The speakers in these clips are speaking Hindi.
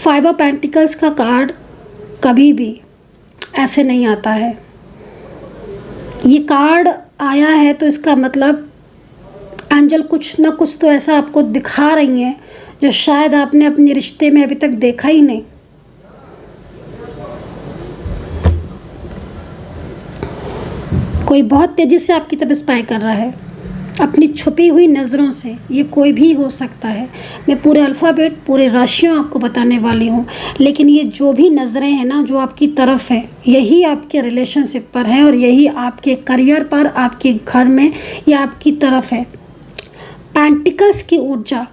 फाइव ऑफ पेंटिकल्स का कार्ड कभी भी ऐसे नहीं आता है। ये कार्ड आया है तो इसका मतलब एंजल कुछ ना कुछ तो ऐसा आपको दिखा रही हैं जो शायद आपने अपने रिश्ते में अभी तक देखा ही नहीं। कोई बहुत तेज़ी से आपकी तरफ स्पाई कर रहा है अपनी छुपी हुई नज़रों से। ये कोई भी हो सकता है। मैं पूरे अल्फ़ाबेट पूरे राशियों आपको बताने वाली हूँ, लेकिन ये जो भी नज़रें हैं ना जो आपकी तरफ है, यही आपके रिलेशनशिप पर है और यही आपके करियर पर, आपके घर में या आपकी तरफ है। पेंटिकल्स की ऊर्जा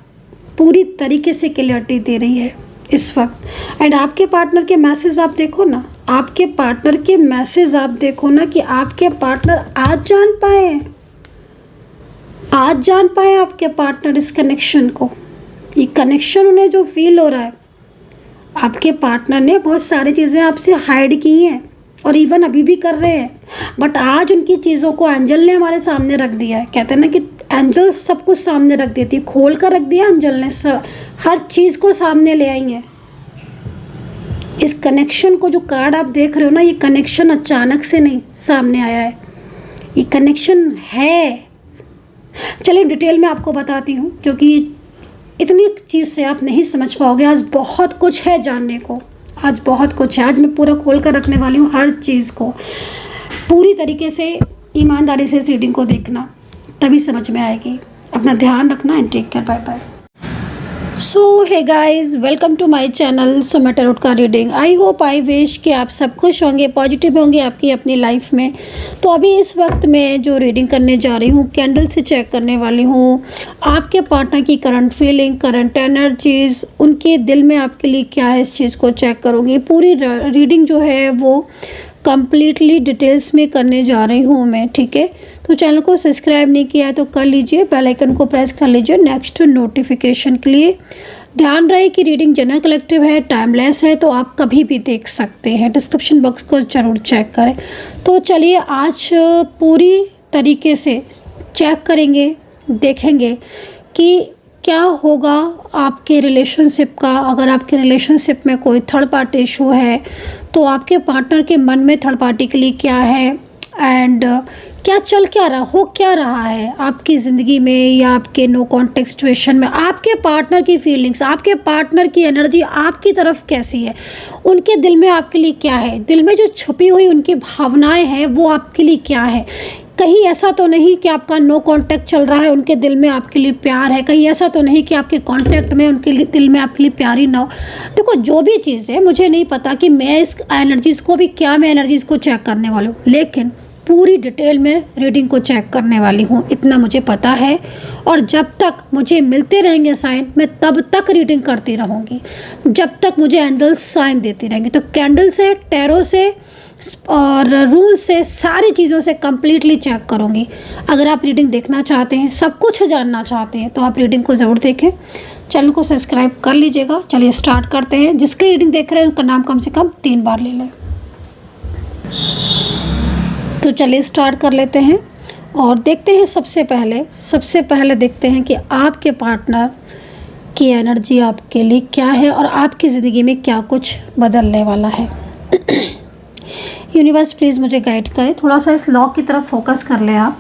पूरी तरीके से क्लियरिटी दे रही है इस वक्त। एंड आपके पार्टनर के मैसेज आप देखो ना, आपके पार्टनर के मैसेज आप देखो ना कि आपके पार्टनर आज जान पाए आपके पार्टनर इस कनेक्शन को। ये कनेक्शन उन्हें जो फील हो रहा है, आपके पार्टनर ने बहुत सारी चीज़ें आपसे हाइड की हैं और इवन अभी भी कर रहे हैं, बट आज उनकी चीज़ों को एंजल ने हमारे सामने रख दिया है। कहते हैं ना कि एंजल सब कुछ सामने रख देती है, खोल कर रख दिया एंजल ने, हर चीज़ को सामने ले आई है। इस कनेक्शन को जो कार्ड आप देख रहे हो ना, ये कनेक्शन अचानक से नहीं सामने आया है, ये कनेक्शन है। चलिए डिटेल में आपको बताती हूँ, क्योंकि इतनी चीज़ से आप नहीं समझ पाओगे। आज बहुत कुछ है जानने को, आज बहुत कुछ है। आज मैं पूरा खोल कर रखने वाली हूँ हर चीज़ को। पूरी तरीके से ईमानदारी से इस रीडिंग को देखना, तभी समझ में आएगी। अपना ध्यान रखना and take care, bye bye. So hey guys, welcome to my channel Suma tarot का reading. I hope I wish कि आप सब खुश होंगे, पॉजिटिव होंगे आपकी अपनी लाइफ में। तो अभी इस वक्त मैं जो रीडिंग करने जा रही हूँ, कैंडल से चेक करने वाली हूँ आपके पार्टनर की करंट फीलिंग, करंट एनर्जीज, उनके दिल में आपके लिए क्या है, इस चीज़ को चेक करूँगी। पूरी रीडिंग जो है वो कम्प्लीटली डिटेल्स में करने जा रही हूँ मैं, ठीक है। तो चैनल को सब्सक्राइब नहीं किया है तो कर लीजिए, बेल आइकन को प्रेस कर लीजिए नेक्स्ट नोटिफिकेशन के लिए। ध्यान रहे कि रीडिंग जनरल कलेक्टिव है, टाइमलेस है, तो आप कभी भी देख सकते हैं। डिस्क्रिप्शन बॉक्स को ज़रूर चेक करें। तो चलिए आज पूरी तरीके से चेक करेंगे, देखेंगे कि क्या होगा आपके रिलेशनशिप का। अगर आपके रिलेशनशिप में कोई थर्ड पार्टी इशू है तो आपके पार्टनर के मन में थर्ड पार्टी के लिए क्या है एंड क्या रहा है आपकी ज़िंदगी में या आपके नो कॉन्टेक्ट सिचुएशन में। आपके पार्टनर की फीलिंग्स, आपके पार्टनर की एनर्जी आपकी तरफ कैसी है, उनके दिल में आपके लिए क्या है, दिल में जो छुपी हुई उनकी भावनाएं हैं वो आपके लिए क्या है। कहीं ऐसा तो नहीं कि आपका नो कांटेक्ट चल रहा है, उनके दिल में आपके लिए प्यार है। कहीं ऐसा तो नहीं कि आपके कांटेक्ट में उनके लिए दिल में आपके लिए प्यार ही ना हो। देखो जो भी चीज़ है, मुझे नहीं पता कि मैं इस एनर्जीज़ को भी क्या मैं एनर्जीज़ को चेक करने वाली हूँ, लेकिन पूरी डिटेल में रीडिंग को चेक करने वाली हूँ, इतना मुझे पता है। और जब तक मुझे मिलते रहेंगे साइन, मैं तब तक रीडिंग करती रहूँगी, जब तक मुझे एंजल्स साइन देती रहेंगे। तो कैंडल से, टैरो से और रूल से, सारी चीज़ों से कम्प्लीटली चेक करूँगी। अगर आप रीडिंग देखना चाहते हैं, सब कुछ जानना चाहते हैं, तो आप रीडिंग को ज़रूर देखें। चैनल को सब्सक्राइब कर लीजिएगा। चलिए स्टार्ट करते हैं। जिसकी रीडिंग देख रहे हैं उनका नाम कम से कम 3 बार ले लें। तो चलिए स्टार्ट कर लेते हैं और देखते हैं। सबसे पहले देखते हैं कि आपके पार्टनर की एनर्जी आपके लिए क्या है और आपकी ज़िंदगी में क्या कुछ बदलने वाला है। यूनिवर्स प्लीज़ मुझे गाइड करें। थोड़ा सा इस लॉक की तरफ फोकस कर लें आप।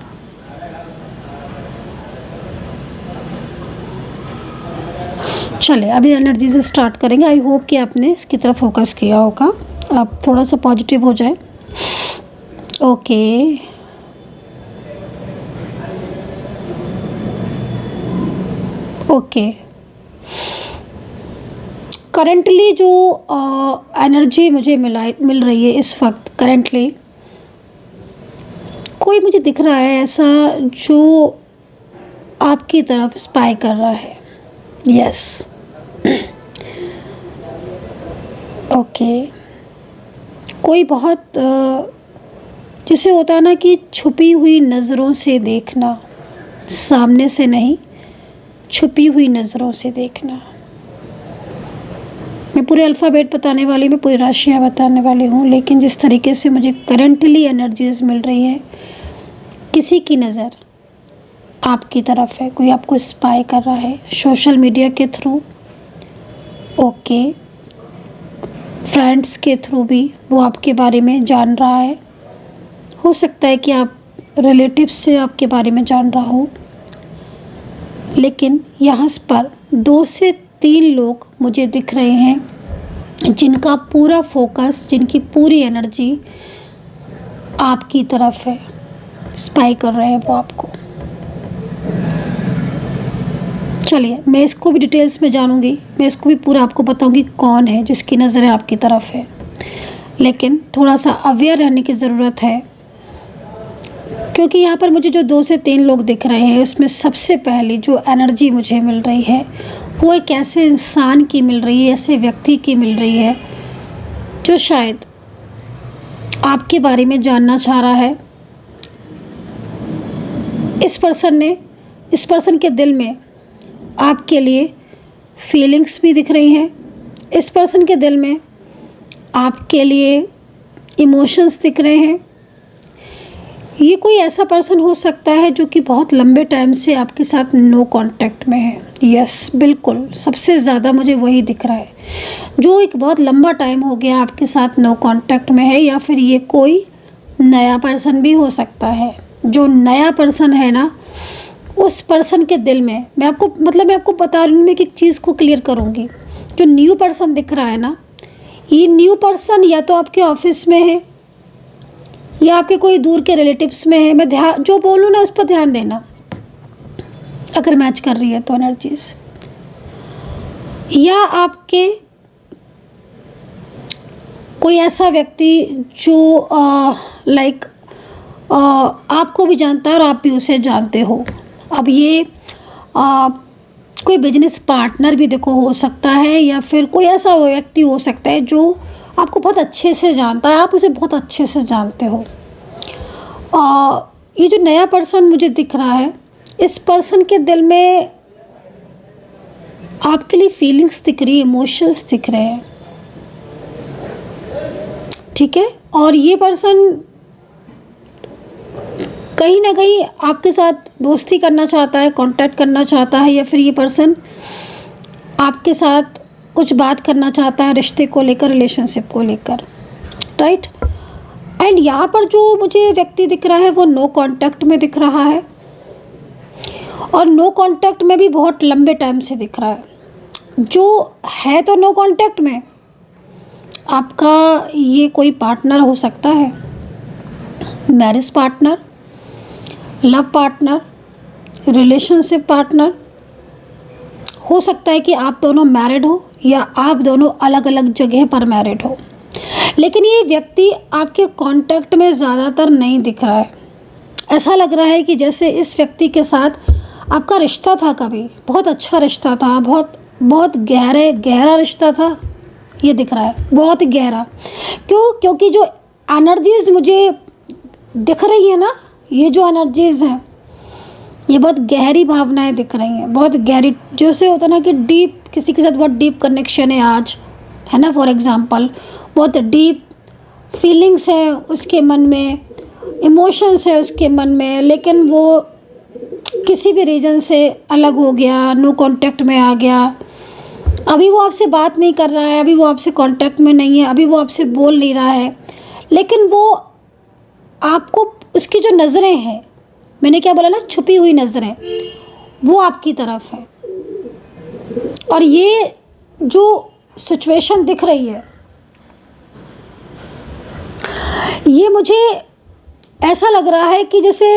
चलिए अभी एनर्जी से स्टार्ट करेंगे। आई होप कि आपने इसकी तरफ फोकस किया होगा। आप थोड़ा सा पॉजिटिव हो जाए। ओके, करंटली जो एनर्जी मुझे मिल रही है इस वक्त, करंटली कोई मुझे दिख रहा है ऐसा जो आपकी तरफ स्पाई कर रहा है। Yes, okay. कोई बहुत जैसे होता है ना कि छुपी हुई नज़रों से देखना, सामने से नहीं, छुपी हुई नज़रों से देखना। मैं पूरे अल्फ़ाबेट बताने वाली, मैं पूरी राशियाँ बताने वाली हूँ, लेकिन जिस तरीके से मुझे करंटली एनर्जीज मिल रही है, किसी की नज़र आपकी तरफ है, कोई आपको स्पाई कर रहा है सोशल मीडिया के थ्रू। ओके, फ्रेंड्स के थ्रू भी वो आपके बारे में जान रहा है। हो सकता है कि आप रिलेटिव्स से आपके बारे में जान रहा हो। लेकिन यहाँ पर 2 से 3 लोग मुझे दिख रहे हैं जिनका पूरा फोकस, जिनकी पूरी एनर्जी आपकी तरफ है। स्पाई कर रहे हैं वो आपको। चलिए, मैं इसको भी डिटेल्स में जानूंगी, मैं इसको भी पूरा आपको बताऊंगी कौन है जिसकी नज़रें आपकी तरफ है। लेकिन थोड़ा सा अवेयर रहने की ज़रूरत है, क्योंकि यहाँ पर मुझे जो 2 से 3 लोग दिख रहे हैं उसमें सबसे पहली जो एनर्जी मुझे मिल रही है वो एक ऐसे इंसान की मिल रही है, ऐसे व्यक्ति की मिल रही है जो शायद आपके बारे में जानना चाह रहा है। इस पर्सन के दिल में आपके लिए फीलिंग्स भी दिख रही हैं। इस पर्सन के दिल में आपके लिए इमोशंस दिख रहे हैं। ये कोई ऐसा पर्सन हो सकता है जो कि बहुत लंबे टाइम से आपके साथ नो कांटेक्ट में है। यस, बिल्कुल, सबसे ज़्यादा मुझे वही दिख रहा है, जो एक बहुत लंबा टाइम हो गया आपके साथ नो कांटेक्ट में है। या फिर ये कोई नया पर्सन भी हो सकता है। जो नया पर्सन है ना, उस पर्सन के दिल में मैं आपको बता रही हूँ, मैं एक चीज़ को क्लियर करूँगी। जो न्यू पर्सन दिख रहा है ना, ये न्यू पर्सन या तो आपके ऑफिस में है या आपके कोई दूर के रिलेटिव्स में है। मैं जो बोलूँ ना उस पर ध्यान देना, अगर मैच कर रही है तो एनर्जीज। या आपके कोई ऐसा व्यक्ति जो आपको भी जानता है और आप भी उसे जानते हो। अब ये कोई बिजनेस पार्टनर भी देखो हो सकता है, या फिर कोई ऐसा व्यक्ति हो सकता है जो आपको बहुत अच्छे से जानता है, आप उसे बहुत अच्छे से जानते हो। ये जो नया पर्सन मुझे दिख रहा है, इस पर्सन के दिल में आपके लिए फीलिंग्स दिख रही है, इमोशंस दिख रहे हैं, ठीक है। और ये पर्सन कहीं ना कहीं आपके साथ दोस्ती करना चाहता है, कांटेक्ट करना चाहता है, या फिर ये पर्सन आपके साथ कुछ बात करना चाहता है रिश्ते को लेकर, रिलेशनशिप को लेकर, राइट। एंड यहाँ पर जो मुझे व्यक्ति दिख रहा है वो नो कांटेक्ट में दिख रहा है, और नो कांटेक्ट में भी बहुत लंबे टाइम से दिख रहा है। जो है तो नो कांटेक्ट में, आपका ये कोई पार्टनर हो सकता है, marriage partner, love partner, relationship partner. हो सकता है कि आप दोनों मैरिड हो या आप दोनों अलग अलग जगह पर मैरिड हो। लेकिन ये व्यक्ति आपके कांटेक्ट में ज़्यादातर नहीं दिख रहा है। ऐसा लग रहा है कि जैसे इस व्यक्ति के साथ आपका रिश्ता था, कभी बहुत अच्छा रिश्ता था, बहुत गहरा रिश्ता था, ये दिख रहा है, बहुत गहरा। क्योंकि जो एनर्जीज मुझे दिख रही है ना, ये जो एनर्जीज हैं, ये बहुत गहरी भावनाएं दिख रही हैं, बहुत गहरी, जैसे होता है ना कि डीप, किसी के साथ बहुत डीप कनेक्शन है आज, है ना, फॉर एग्जांपल, बहुत डीप फीलिंग्स है उसके मन में, इमोशंस है उसके मन में, लेकिन वो किसी भी रीज़न से अलग हो गया, नो कांटेक्ट में आ गया। अभी वो आपसे बात नहीं कर रहा है, अभी वो आपसे कांटेक्ट में नहीं है, अभी वो आपसे बोल नहीं रहा है, लेकिन वो आपको, उसकी जो नज़रें हैं, मैंने क्या बोला ना, छुपी हुई नज़रें, वो आपकी तरफ है। और ये जो सिचुएशन दिख रही है, ये मुझे ऐसा लग रहा है कि जैसे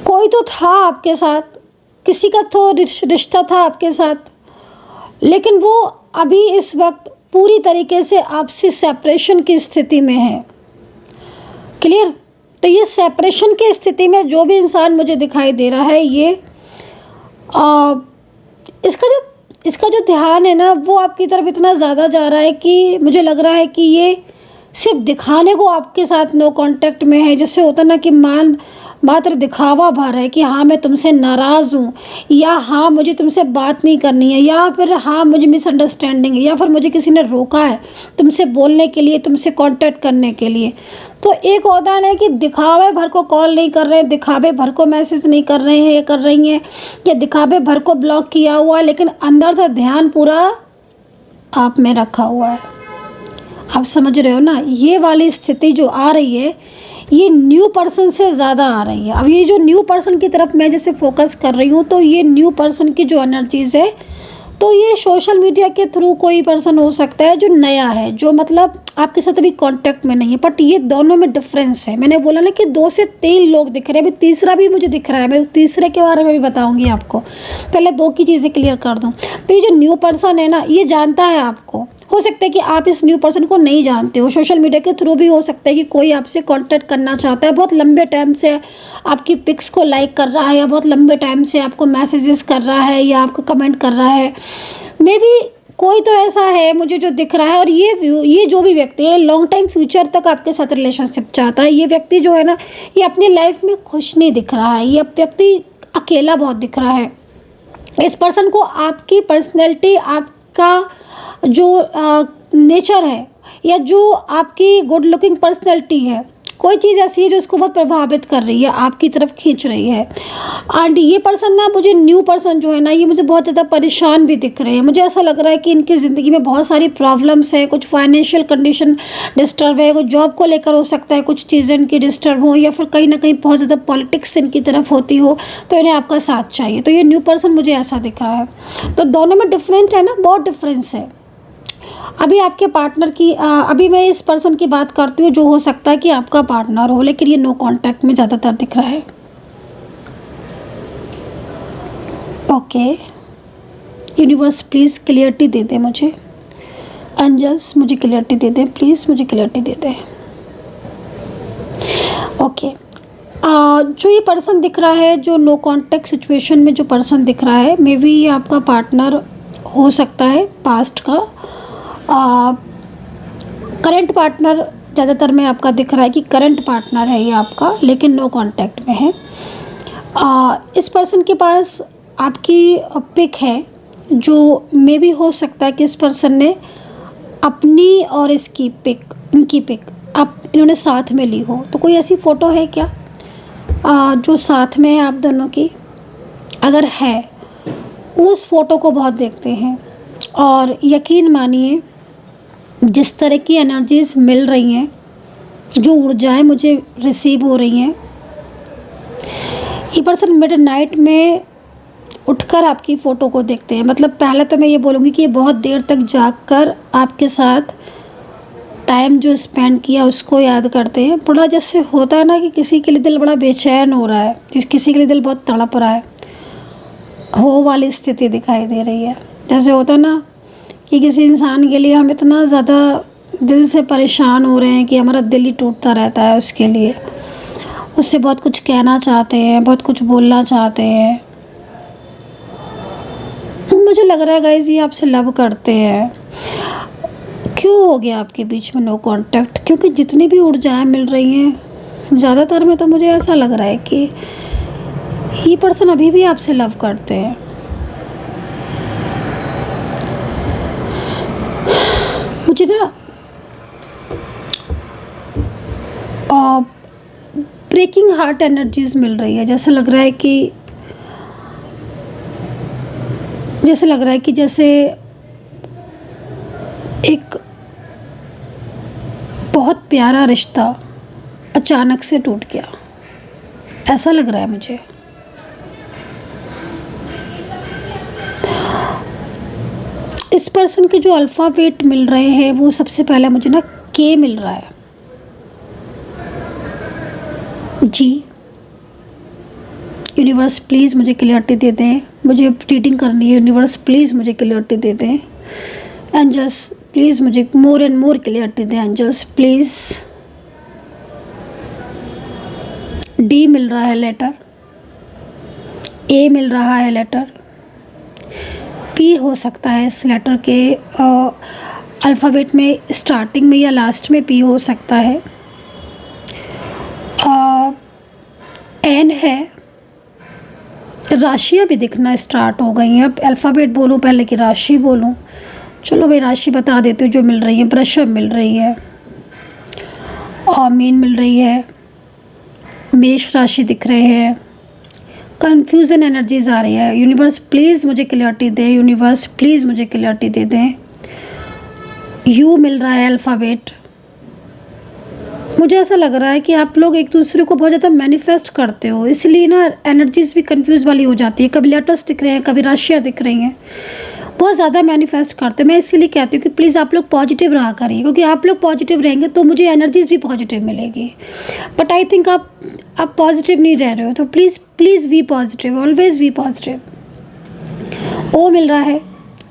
कोई तो था आपके साथ, किसी का तो रिश्ता था आपके साथ, लेकिन वो अभी इस वक्त पूरी तरीके से आपसे सेपरेशन की स्थिति में है। क्लियर? तो ये सेपरेशन की स्थिति में जो भी इंसान मुझे दिखाई दे रहा है, ये इसका जो ध्यान है ना, वो आपकी तरफ इतना ज़्यादा जा रहा है कि मुझे लग रहा है कि ये सिर्फ दिखाने को आपके साथ नो कांटेक्ट में है। जैसे होता ना कि मात्र दिखावा भर है कि हाँ मैं तुमसे नाराज़ हूँ, या हाँ मुझे तुमसे बात नहीं करनी है, या फिर हाँ मुझे मिसअंडरस्टैंडिंग है, या फिर मुझे किसी ने रोका है तुमसे बोलने के लिए, तुमसे कांटेक्ट करने के लिए। तो एक होता है कि दिखावे भर को कॉल नहीं कर रहे, दिखावे भर को मैसेज नहीं कर रहे हैं, ये कर रही हैं, या दिखावे भर को ब्लॉक किया हुआ है, लेकिन अंदर से ध्यान पूरा आप में रखा हुआ है। आप समझ रहे हो ना, ये वाली स्थिति जो आ रही है ये न्यू पर्सन से ज़्यादा आ रही है। अब ये जो न्यू पर्सन की तरफ मैं जैसे फोकस कर रही हूँ, तो ये न्यू पर्सन की जो एनर्जीज़ है, तो ये सोशल मीडिया के थ्रू कोई पर्सन हो सकता है जो नया है, जो मतलब आपके साथ अभी कांटेक्ट में नहीं है। बट ये दोनों में डिफरेंस है। मैंने बोला ना कि 2 से 3 लोग दिख रहे हैं, अभी तीसरा भी मुझे दिख रहा है। मैं तीसरे के बारे में भी बताऊंगी आपको, पहले 2 की चीज़ें क्लियर कर दूं। तो ये जो न्यू पर्सन है ना, ये जानता है आपको। हो सकता है कि आप इस न्यू पर्सन को नहीं जानते हो, सोशल मीडिया के थ्रू भी हो सकता है कि कोई आपसे कांटेक्ट करना चाहता है, बहुत लंबे टाइम से आपकी पिक्स को लाइक कर रहा है, या बहुत लंबे टाइम से आपको मैसेजेस कर रहा है, या आपको कमेंट कर रहा है। मे बी कोई तो ऐसा है मुझे जो दिख रहा है। और ये जो भी व्यक्ति है लॉन्ग टाइम फ्यूचर तक आपके साथ रिलेशनशिप चाहता है। ये व्यक्ति जो है ना, ये अपनी लाइफ में खुश नहीं दिख रहा है, ये व्यक्ति अकेला बहुत दिख रहा है। इस पर्सन को आपकी पर्सनैलिटी, आपका जो नेचर है, या जो आपकी गुड लुकिंग पर्सनैलिटी है, कोई चीज़ ऐसी है जो इसको बहुत प्रभावित कर रही है, आपकी तरफ खींच रही है। एंड ये पर्सन ना, मुझे न्यू पर्सन जो है ना, ये मुझे बहुत ज़्यादा परेशान भी दिख रहे हैं। मुझे ऐसा लग रहा है कि इनकी ज़िंदगी में बहुत सारी प्रॉब्लम्स है, कुछ फाइनेंशियल कंडीशन डिस्टर्ब है, कुछ जॉब को लेकर हो सकता है, कुछ चीज़ें इनकी डिस्टर्ब हो, या फिर कहीं ना कहीं बहुत ज़्यादा पॉलिटिक्स इनकी तरफ होती हो, तो इन्हें आपका साथ चाहिए। तो ये न्यू पर्सन मुझे ऐसा दिख रहा है। तो दोनों में डिफरेंट है ना, बहुत डिफरेंस है। अभी आपके पार्टनर की अभी मैं इस पर्सन की बात करती हूँ जो हो सकता है कि आपका पार्टनर हो, लेकिन ये नो कांटेक्ट में ज़्यादातर दिख रहा है। ओके, यूनिवर्स प्लीज़ क्लियरिटी दे दे मुझे। एंजल्स मुझे क्लियरिटी दे दे, प्लीज़ मुझे क्लियरिटी दे दे। ओके, जो ये पर्सन दिख रहा है, जो नो कांटेक्ट सिचुएशन में जो पर्सन दिख रहा है, मे बी ये आपका पार्टनर हो सकता है पास्ट का। करंट पार्टनर ज़्यादातर में आपका दिख रहा है कि करंट पार्टनर है ये आपका, लेकिन नो कांटेक्ट में है। इस पर्सन के पास आपकी पिक है, जो मे भी हो सकता है कि इस पर्सन ने अपनी और इसकी पिक, इनकी पिक आप इन्होंने साथ में ली हो। तो कोई ऐसी फ़ोटो है क्या जो साथ में है आप दोनों की? अगर है, उस फ़ोटो को बहुत देखते हैं, और यकीन मानिए जिस तरह की एनर्जीज मिल रही हैं, जो ऊर्जाएं मुझे रिसीव हो रही हैं, ये पर्सन मिडनाइट में उठकर आपकी फ़ोटो को देखते हैं। मतलब पहले तो मैं ये बोलूँगी कि ये बहुत देर तक जागकर आपके साथ टाइम जो स्पेंड किया उसको याद करते हैं। बड़ा जैसे होता है ना कि किसी के लिए दिल बड़ा बेचैन हो रहा है, किसी के लिए दिल बहुत तड़प रहा है, हो वाली स्थिति दिखाई दे रही है। जैसे होता है ना कि किसी इंसान के लिए हम इतना ज़्यादा दिल से परेशान हो रहे हैं कि हमारा दिल ही टूटता रहता है उसके लिए, उससे बहुत कुछ कहना चाहते हैं, बहुत कुछ बोलना चाहते हैं। मुझे लग रहा है गाइस ये आपसे लव करते हैं। क्यों हो गया आपके बीच में नो कांटेक्ट? क्योंकि जितनी भी ऊर्जाएं मिल रही हैं, ज़्यादातर में तो मुझे ऐसा लग रहा है कि ये पर्सन अभी भी आपसे लव करते हैं। मुझे ना ब्रेकिंग हार्ट एनर्जीज मिल रही है। जैसे लग रहा है कि जैसे एक बहुत प्यारा रिश्ता अचानक से टूट गया, ऐसा लग रहा है मुझे। इस पर्सन के जो अल्फ़ाबेट मिल रहे हैं, वो सबसे पहले मुझे ना के मिल रहा है, जी। यूनिवर्स प्लीज़ मुझे क्लियरिटी दे दें, मुझे रीडिंग करनी है। यूनिवर्स प्लीज़ मुझे क्लियरिटी दे दें। एंजल्स प्लीज़ मुझे मोर एंड मोर क्लियरिटी दें। Angels please. डी मिल रहा है लेटर, ए मिल रहा है लेटर, पी हो सकता है इस लेटर के अल्फ़ाबेट में स्टार्टिंग में या लास्ट में पी हो सकता है। एन है। राशियाँ भी दिखना स्टार्ट हो गई हैं। अब अल्फ़ाबेट बोलूँ पहले कि राशि बोलूँ? चलो भाई राशि बता देती हूँ जो मिल रही है। वृषभ मिल रही है, और मीन मिल रही है, मेष राशि दिख रहे हैं। कन्फ्यूज़न एनर्जीज आ रही है। यूनिवर्स प्लीज़ मुझे क्लियरिटी दे। यूनिवर्स प्लीज़ मुझे क्लियरिटी दे दें। यू मिल रहा है अल्फ़ाबेट। मुझे ऐसा लग रहा है कि आप लोग एक दूसरे को बहुत ज़्यादा मैनिफेस्ट करते हो, इसलिए ना एनर्जीज भी कंफ्यूज वाली हो जाती है। कभी लेटर्स दिख रहे हैं, कभी राशियाँ दिख रही हैं, बहुत ज़्यादा मैनिफेस्ट करते हो। मैं इसीलिए कहती हूँ कि प्लीज़ आप लोग पॉजिटिव रहा करिए, क्योंकि आप लोग पॉजिटिव रहेंगे तो मुझे एनर्जीज भी पॉजिटिव मिलेगी। बट आई थिंक आप पॉजिटिव नहीं रह रहे हो, तो please please be positive, always be positive. Oh मिल रहा है,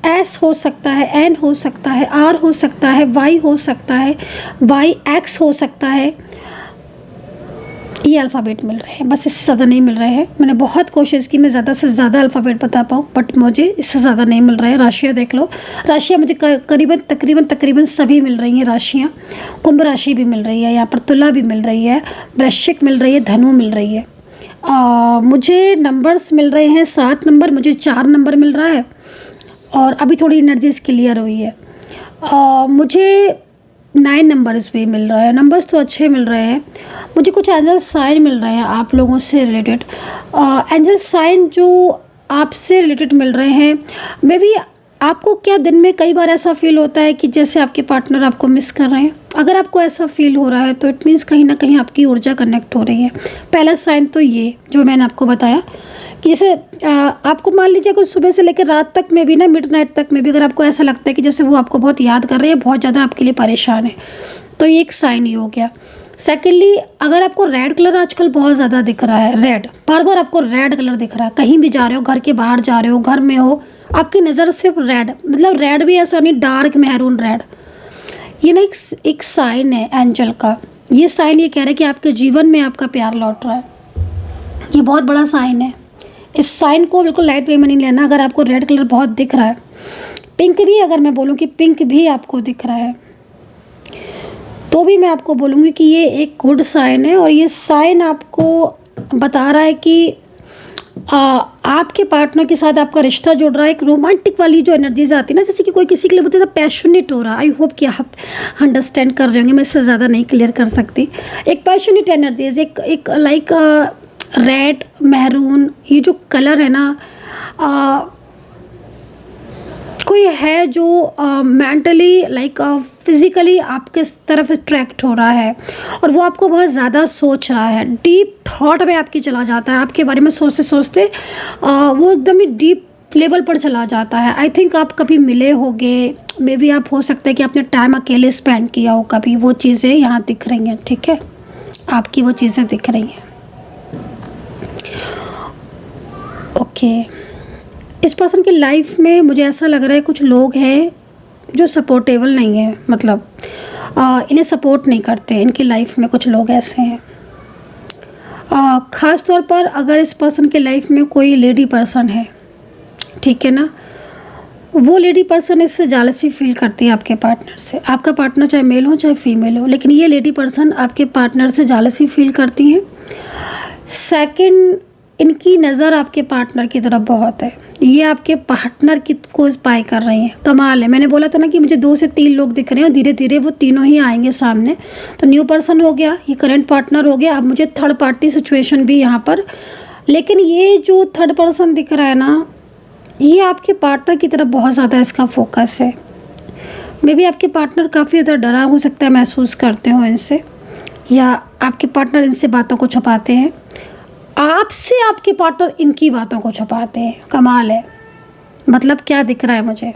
एस हो सकता है, एन हो सकता है, आर हो सकता है, वाई हो सकता है, वाई एक्स हो सकता है। ये अल्फ़ाबेट मिल रहे हैं, बस इससे ज़्यादा नहीं मिल रहे हैं। मैंने बहुत कोशिश की मैं ज़्यादा से ज़्यादा अल्फ़ाबेट बता पाऊँ, बट मुझे इससे ज़्यादा नहीं मिल रहा है। राशियाँ देख लो, राशियाँ मुझे तकरीबन सभी मिल रही हैं राशियाँ। कुंभ राशि भी मिल रही है, यहाँ पर तुला भी मिल रही है, वृश्चिक मिल रही है, धनु मिल रही है। मुझे नंबर्स मिल रहे हैं 7 नंबर, मुझे 4 नंबर मिल रहा है, और अभी थोड़ी एनर्जीज क्लियर हुई है। मुझे 9 नंबर्स भी मिल रहा है, नंबर्स तो अच्छे मिल रहे हैं। मुझे कुछ एंजल साइन मिल रहे हैं आप लोगों से रिलेटेड, एंजल साइन जो आपसे रिलेटेड मिल रहे हैं। मे बी आपको क्या दिन में कई बार ऐसा फील होता है कि जैसे आपके पार्टनर आपको मिस कर रहे हैं। अगर आपको ऐसा फील हो रहा है तो इट मीन्स कहीं ना कहीं आपकी ऊर्जा कनेक्ट हो रही है। पहला साइन तो ये जो मैंने आपको बताया कि जैसे आपको मान लीजिए कुछ सुबह से लेकर रात तक में भी ना, मिडनाइट तक में भी अगर आपको ऐसा लगता है कि जैसे वो आपको बहुत याद कर रहे हैं, बहुत ज़्यादा आपके लिए परेशान है, तो ये एक साइन ही हो गया। सेकेंडली, अगर आपको रेड कलर आजकल बहुत ज़्यादा दिख रहा है, रेड बार बार आपको रेड कलर दिख रहा है, कहीं भी जा रहे हो, घर के बाहर जा रहे हो, घर में हो, आपकी नज़र सिर्फ रेड, मतलब रेड भी ऐसा नहीं, डार्क मैरून रेड, ये ना एक साइन है एंजल का। ये साइन ये कह रहा है कि आपके जीवन में आपका प्यार लौट रहा है। ये बहुत बड़ा साइन है। इस साइन को बिल्कुल लाइट वे में नहीं लेना। अगर आपको रेड कलर बहुत दिख रहा है, पिंक भी, अगर मैं बोलूँ कि पिंक भी आपको दिख रहा है, तो भी मैं आपको बोलूँगी कि ये एक गुड साइन है। और ये साइन आपको बता रहा है कि आपके पार्टनर के साथ आपका रिश्ता जुड़ रहा है। एक रोमांटिक वाली जो एनर्जीज आती है ना, जैसे कि कोई किसी के लिए बहुत ज़्यादा पैशनेट हो रहा है। आई होप कि आप अंडरस्टैंड कर रहे होंगे, मैं इससे ज़्यादा नहीं क्लियर कर सकती। एक पैशनेट एनर्जीज, एक लाइक रेड मैरून, ये जो कलर है ना, कोई है जो मेंटली लाइक फिज़िकली आपके तरफ अट्रैक्ट हो रहा है, और वो आपको बहुत ज़्यादा सोच रहा है, डीप थॉट में आपकी चला जाता है, आपके बारे में सोचते सोचते वो एकदम ही डीप लेवल पर चला जाता है। आई थिंक आप कभी मिले होंगे, मे बी आप हो सकता है कि आपने टाइम अकेले स्पेंड किया हो कभी, वो चीज़ें यहाँ दिख रही हैं। ठीक है, आपकी वो चीज़ें दिख रही हैं। ओके, इस पर्सन की लाइफ में मुझे ऐसा लग रहा है कुछ लोग हैं जो सपोर्टेबल नहीं है, मतलब इन्हें सपोर्ट नहीं करते। इनकी लाइफ में कुछ लोग ऐसे हैं। ख़ास तौर पर अगर इस पर्सन की लाइफ में कोई लेडी पर्सन है, ठीक है ना, वो लेडी पर्सन इससे जालसी फील करती है आपके पार्टनर से। आपका पार्टनर चाहे मेल हो चाहे फीमेल हो, लेकिन ये लेडी पर्सन आपके पार्टनर से जालसी फील करती हैं। सेकंड, इनकी नज़र आपके पार्टनर की तरफ बहुत है। ये आपके पार्टनर की को स्पाई कर रही हैं। कमाल है, मैंने बोला था ना कि मुझे 2 से 3 लोग दिख रहे हैं, और धीरे धीरे वो तीनों ही आएंगे सामने। तो न्यू पर्सन हो गया, ये करंट पार्टनर हो गया, अब मुझे थर्ड पार्टी सिचुएशन भी यहाँ पर। लेकिन ये जो थर्ड पर्सन दिख रहा है ना, ये आपके पार्टनर की तरफ बहुत ज़्यादा इसका फोकस है। मे बी आपके पार्टनर काफ़ी ज़्यादा डरा हो सकता है, महसूस करते हो इनसे, या आपके पार्टनर इनसे बातों को छुपाते हैं, आपसे आपके पार्टनर इनकी बातों को छुपाते हैं। कमाल है, मतलब क्या दिख रहा है मुझे,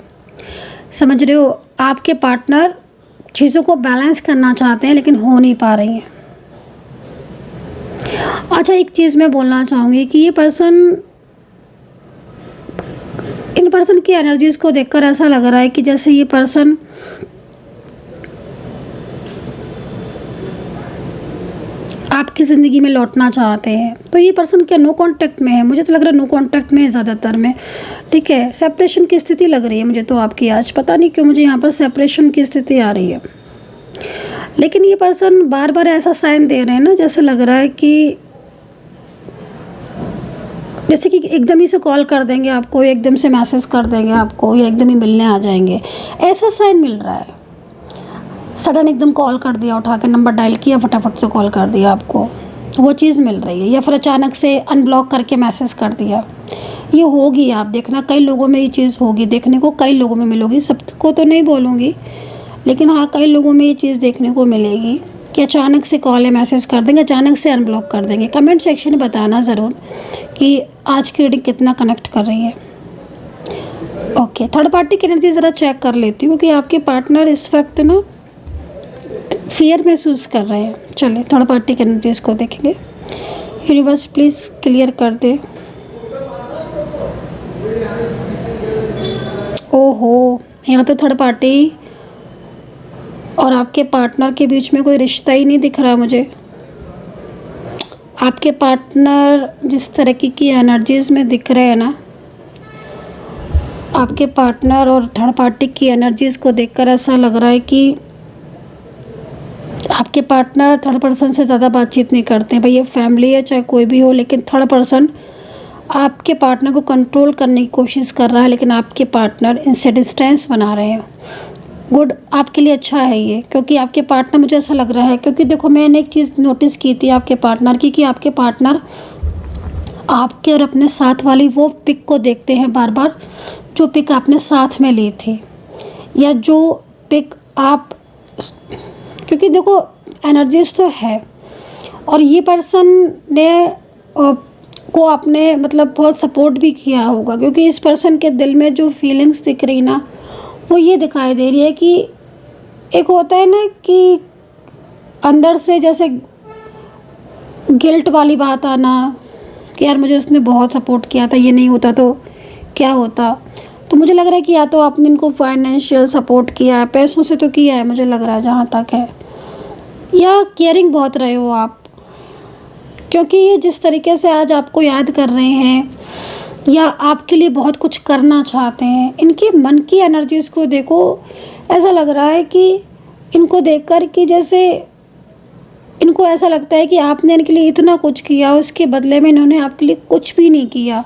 समझ रहे हो? आपके पार्टनर चीज़ों को बैलेंस करना चाहते हैं लेकिन हो नहीं पा रही हैं। अच्छा, एक चीज़ मैं बोलना चाहूँगी कि ये पर्सन, इन पर्सन की एनर्जीज़ को देखकर ऐसा लग रहा है कि जैसे ये पर्सन आपकी ज़िंदगी में लौटना चाहते हैं। तो ये पर्सन क्या नो कांटेक्ट में है? मुझे तो लग रहा है नो कांटेक्ट में है ज़्यादातर में। ठीक है, सेपरेशन की स्थिति लग रही है मुझे तो आपकी आज, पता नहीं क्यों मुझे यहाँ पर सेपरेशन की स्थिति आ रही है। लेकिन ये पर्सन बार बार ऐसा साइन दे रहे हैं ना, जैसे लग रहा है कि जैसे कि एकदम ही से कॉल कर देंगे आपको, एकदम से मैसेज कर देंगे आपको, या एकदम ही मिलने आ जाएंगे, ऐसा साइन मिल रहा है। सडन एकदम कॉल कर दिया, उठा के नंबर डायल किया, फटाफट से कॉल कर दिया आपको, वो चीज़ मिल रही है। या फिर अचानक से अनब्लॉक करके मैसेज कर दिया, ये होगी। आप देखना कई लोगों में ये चीज़ होगी, देखने को कई लोगों में मिलोगी, सबको तो नहीं बोलूँगी, लेकिन हाँ, कई लोगों में ये चीज़ देखने को मिलेगी कि अचानक से कॉल या मैसेज कर देंगे, अचानक से अनब्लॉक कर देंगे। कमेंट सेक्शन में बताना ज़रूर कि आज की रीडिंग कितना कनेक्ट कर रही है। ओके, थर्ड पार्टी की एनर्जी ज़रा चेक कर लेती हूँ कि आपके पार्टनर इस वक्त ना फियर महसूस कर रहे हैं। चलिए थर्ड पार्टी की एनर्जीज़ को देखेंगे। यूनिवर्स प्लीज़ क्लियर कर दे। ओहो, यहाँ तो थर्ड पार्टी और आपके पार्टनर के बीच में कोई रिश्ता ही नहीं दिख रहा मुझे। आपके पार्टनर जिस तरीके की एनर्जीज़ में दिख रहे हैं ना, आपके पार्टनर और थर्ड पार्टी की एनर्जीज़ को देखकर ऐसा लग रहा है कि आपके पार्टनर थर्ड पर्सन से ज़्यादा बातचीत नहीं करते हैं। भाई ये फैमिली है चाहे कोई भी हो, लेकिन थर्ड पर्सन आपके पार्टनर को कंट्रोल करने की कोशिश कर रहा है, लेकिन आपके पार्टनर इनसे डिस्टेंस बना रहे हैं। गुड, आपके लिए अच्छा है ये, क्योंकि आपके पार्टनर, मुझे ऐसा लग रहा है, क्योंकि देखो मैंने एक चीज़ नोटिस की थी आपके पार्टनर की कि आपके पार्टनर आपके और अपने साथ वाली वो पिक को देखते हैं बार बार, जो पिक आपने साथ में ली थी, या जो पिक आप, क्योंकि देखो एनर्जीज तो है और ये पर्सन ने को आपने मतलब बहुत सपोर्ट भी किया होगा, क्योंकि इस पर्सन के दिल में जो फीलिंग्स दिख रही ना, वो ये दिखाई दे रही है कि एक होता है ना कि अंदर से जैसे गिल्ट वाली बात आना कि यार मुझे उसने बहुत सपोर्ट किया था, ये नहीं होता तो क्या होता। तो मुझे लग रहा है कि या तो आपने इनको फाइनेंशियल सपोर्ट किया है, पैसों से तो किया है मुझे लग रहा है जहाँ तक है, या केयरिंग बहुत रहे हो आप, क्योंकि ये जिस तरीके से आज आपको याद कर रहे हैं या आपके लिए बहुत कुछ करना चाहते हैं, इनके मन की एनर्जीज़ को देखो, ऐसा लग रहा है कि इनको देखकर कि जैसे इनको ऐसा लगता है कि आपने इनके लिए इतना कुछ किया, उसके बदले में इन्होंने आपके लिए कुछ भी नहीं किया,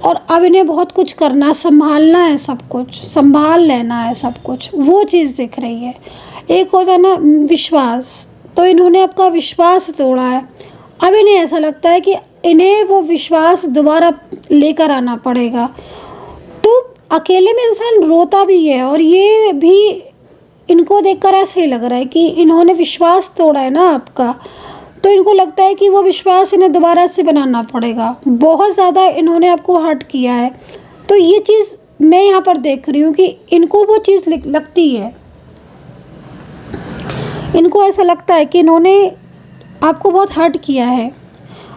और अब इन्हें बहुत कुछ करना, संभालना है, सब कुछ संभाल लेना है, सब कुछ, वो चीज़ दिख रही है। एक होता है ना विश्वास, तो इन्होंने आपका विश्वास तोड़ा है, अब इन्हें ऐसा लगता है कि इन्हें वो विश्वास दोबारा लेकर आना पड़ेगा। तो अकेले में इंसान रोता भी है, और ये भी इनको देखकर ऐसे ही लग रहा है कि इन्होंने विश्वास तोड़ा है ना आपका, तो इनको लगता है कि वो विश्वास इन्हें दोबारा से बनाना पड़ेगा। बहुत ज़्यादा इन्होंने आपको हर्ट किया है, तो ये चीज़ मैं यहाँ पर देख रही हूँ कि इनको वो चीज़ लगती है, इनको ऐसा लगता है कि इन्होंने आपको बहुत हर्ट किया है।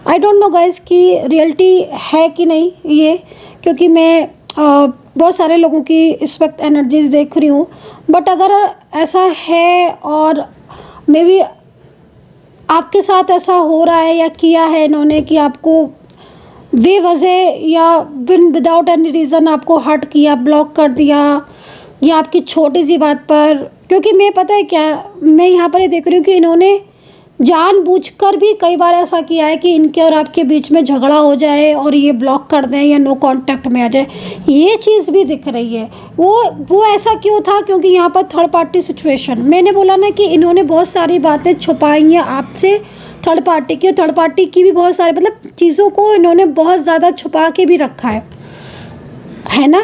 आई डोंट नो गाइस कि रियलिटी है कि नहीं ये, क्योंकि मैं बहुत सारे लोगों की इस वक्त एनर्जीज देख रही हूँ, बट अगर ऐसा है और मे बी आपके साथ ऐसा हो रहा है या किया है इन्होंने कि आपको बेवजह या विदाउट एनी रीज़न आपको हर्ट किया, ब्लॉक कर दिया, या आपकी छोटी सी बात पर, क्योंकि मैं पता है क्या, मैं यहाँ पर ये देख रही हूँ कि इन्होंने जानबूझकर भी कई बार ऐसा किया है कि इनके और आपके बीच में झगड़ा हो जाए और ये ब्लॉक कर दें या नो कांटेक्ट में आ जाए, ये चीज़ भी दिख रही है। वो ऐसा क्यों था, क्योंकि यहाँ पर थर्ड पार्टी सिचुएशन, मैंने बोला ना कि इन्होंने बहुत सारी बातें छुपाई हैं आपसे, थर्ड पार्टी की, थर्ड पार्टी की भी बहुत सारी मतलब चीज़ों को इन्होंने बहुत ज़्यादा छुपा के भी रखा है ना।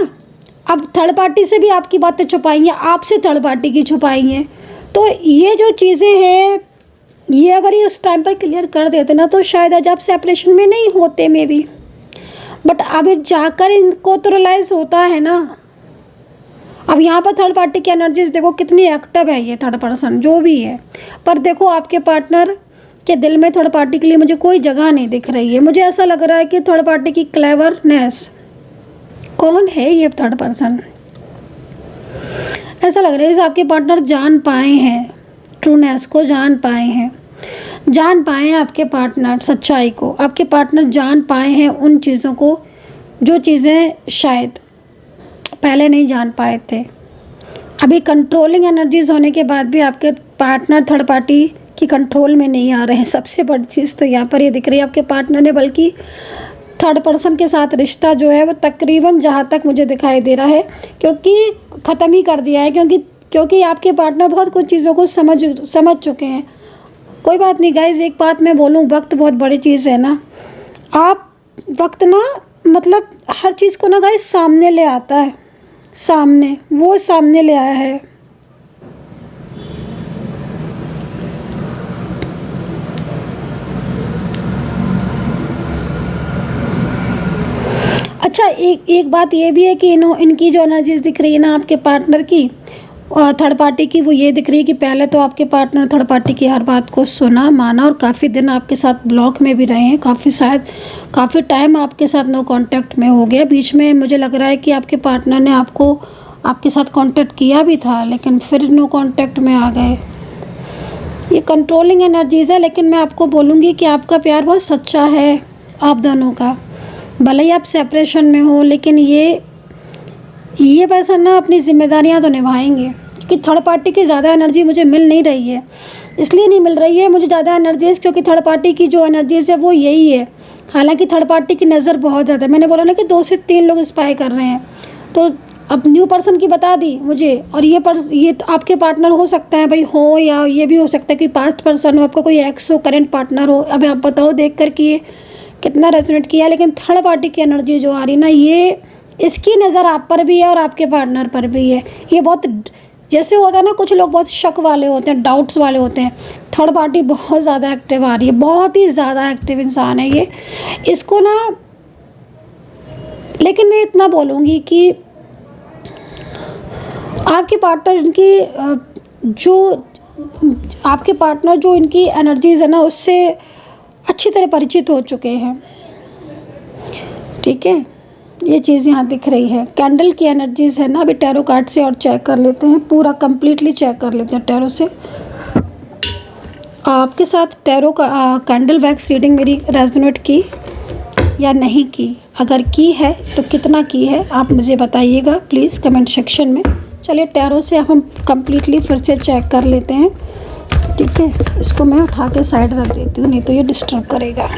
अब थर्ड पार्टी से भी आपकी बातें छुपाई हैं, आपसे थर्ड पार्टी की छुपाई हैं, तो ये जो चीज़ें हैं, ये अगर ये उस टाइम पर क्लियर कर देते ना, तो शायद आज आप सेपरेशन में नहीं होते मे बी, बट अब जाकर इनको तो रियलाइज़ होता है ना। अब यहाँ पर थर्ड पार्टी की एनर्जीज देखो कितनी एक्टिव है, ये थर्ड पर्सन जो भी है, पर देखो आपके पार्टनर के दिल में थर्ड पार्टी के लिए मुझे कोई जगह नहीं दिख रही है। मुझे ऐसा लग रहा है कि थर्ड पार्टी की क्लेवरनेस, कौन है ये थर्ड पर्सन, ऐसा लग रहा है जैसे आपके पार्टनर जान पाए हैं, ट्रूनेस को जान पाए हैं, जान पाए हैं आपके पार्टनर सच्चाई को, आपके पार्टनर जान पाए हैं उन चीज़ों को जो चीज़ें शायद पहले नहीं जान पाए थे। अभी कंट्रोलिंग एनर्जीज होने के बाद भी आपके पार्टनर थर्ड पार्टी की कंट्रोल में नहीं आ रहे हैं। सबसे बड़ी चीज़ तो यहाँ पर ये दिख रही है, आपके पार्टनर ने बल्कि थर्ड पर्सन के साथ रिश्ता जो है वो तकरीबन जहाँ तक मुझे दिखाई दे रहा है क्योंकि ख़त्म ही कर दिया है, क्योंकि आपके पार्टनर बहुत कुछ चीज़ों को समझ चुके हैं। कोई बात नहीं गाइज, एक बात मैं बोलूँ, वक्त बहुत बड़ी चीज़ है ना। आप वक्त ना मतलब हर चीज़ को ना गाइज सामने ले आता है, सामने ले आया है। अच्छा, एक बात ये भी है कि इनकी जो एनर्जीज दिख रही है ना आपके पार्टनर की और थर्ड पार्टी की, वो ये दिख रही है कि पहले तो आपके पार्टनर थर्ड पार्टी की हर बात को सुना माना और काफ़ी दिन आपके साथ ब्लॉक में भी रहे हैं, काफ़ी टाइम आपके साथ नो कांटेक्ट में हो गया। बीच में मुझे लग रहा है कि आपके पार्टनर ने आपके साथ कांटेक्ट किया भी था, लेकिन फिर नो कांटेक्ट में आ गए। ये कंट्रोलिंग एनर्जीज़ है, लेकिन मैं आपको बोलूँगी कि आपका प्यार बहुत सच्चा है आप दोनों का। भले ही आप सेपरेशन में हो, लेकिन ये पर्सन ना अपनी जिम्मेदारियां तो निभाएंगे, क्योंकि थर्ड पार्टी की ज़्यादा एनर्जी मुझे मिल नहीं रही है। इसलिए नहीं मिल रही है मुझे ज़्यादा एनर्जीज़, क्योंकि थर्ड पार्टी की जो एनर्जीज़ है वो यही है। हालांकि थर्ड पार्टी की नज़र बहुत ज़्यादा है, मैंने बोला ना कि 2 से 3 लोग स्पाई कर रहे हैं, तो अब न्यू पर्सन की बता दी मुझे। और ये तो आपके पार्टनर हो सकता है भाई, हो या ये भी हो सकता है कि पास्ट पर्सन हो, आपका कोई एक्स हो, करंट पार्टनर हो। अभी आप बताओ देख कर कि ये कितना रेजोनेट किया। लेकिन थर्ड पार्टी की एनर्जी जो आ रही ना, ये इसकी नज़र आप पर भी है और आपके पार्टनर पर भी है। ये बहुत जैसे होता है ना, कुछ लोग बहुत शक वाले होते हैं, डाउट्स वाले होते हैं, थर्ड पार्टी बहुत ज़्यादा एक्टिव आ रही है, बहुत ही ज़्यादा एक्टिव इंसान है ये। इसको ना, लेकिन मैं इतना बोलूँगी कि आपके पार्टनर जो इनकी एनर्जीज है ना, उससे अच्छी तरह परिचित हो चुके हैं। ठीक है, ये चीज़ यहाँ दिख रही है। कैंडल की एनर्जीज है ना, अभी टैरो कार्ड से और चेक कर लेते हैं, पूरा कंप्लीटली चेक कर लेते हैं टैरो से। आपके साथ टैरो का कैंडल वैक्स रीडिंग मेरी रेजोनेट की या नहीं की? अगर की है तो कितना की है, आप मुझे बताइएगा प्लीज़ कमेंट सेक्शन में। चलिए टैरो से हम कंप्लीटली फिर से चेक कर लेते हैं। ठीक है, इसको मैं उठा के साइड रख देती हूँ, नहीं तो ये डिस्टर्ब करेगा।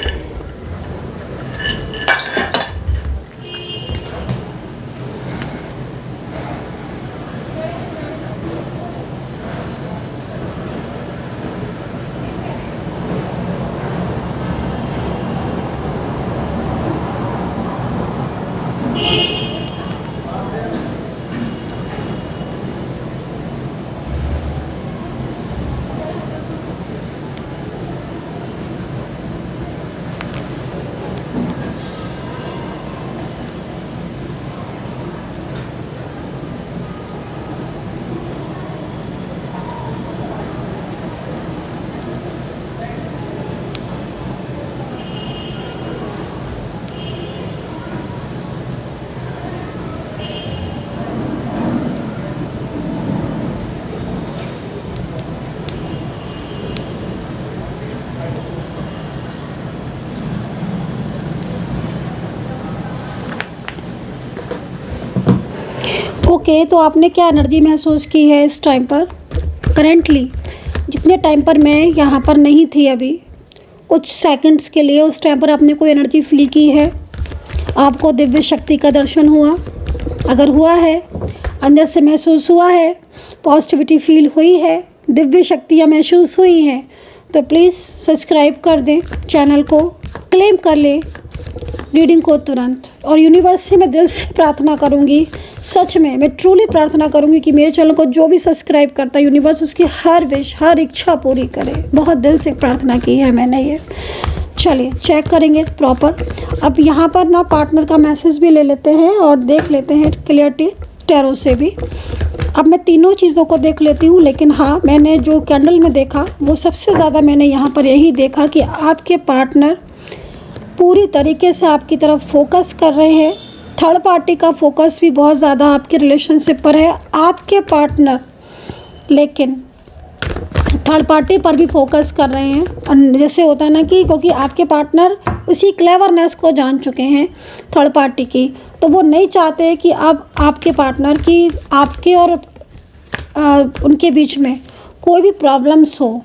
ओके, तो आपने क्या एनर्जी महसूस की है इस टाइम पर? करेंटली जितने टाइम पर मैं यहाँ पर नहीं थी, अभी कुछ सेकंड्स के लिए, उस टाइम पर आपने कोई एनर्जी फील की है? आपको दिव्य शक्ति का दर्शन हुआ? अगर हुआ है, अंदर से महसूस हुआ है, पॉजिटिविटी फील हुई है, दिव्य शक्तियाँ महसूस हुई हैं, तो प्लीज़ सब्सक्राइब कर दें, चैनल को क्लेम कर लें रीडिंग को तुरंत। और यूनिवर्स से मैं दिल से प्रार्थना करूंगी, सच में मैं ट्रूली प्रार्थना करूंगी कि मेरे चैनल को जो भी सब्सक्राइब करता है, यूनिवर्स उसकी हर विश, हर इच्छा पूरी करे। बहुत दिल से प्रार्थना की है मैंने ये। चलिए चेक करेंगे प्रॉपर। अब यहाँ पर ना पार्टनर का मैसेज भी ले लेते हैं और देख लेते हैं क्लियरिटी टैरो से भी। अब मैं तीनों चीज़ों को देख लेती हूँ, लेकिन हाँ, मैंने जो कैंडल में देखा वो सबसे ज़्यादा मैंने यहाँ पर यही देखा कि आपके पार्टनर पूरी तरीके से आपकी तरफ फोकस कर रहे हैं। थर्ड पार्टी का फोकस भी बहुत ज़्यादा आपके रिलेशनशिप पर है, आपके पार्टनर लेकिन थर्ड पार्टी पर भी फोकस कर रहे हैं। और जैसे होता है ना कि क्योंकि आपके पार्टनर उसी क्लेवरनेस को जान चुके हैं थर्ड पार्टी की, तो वो नहीं चाहते कि अब आपके पार्टनर की, आपके और उनके बीच में कोई भी प्रॉब्लम्स हो।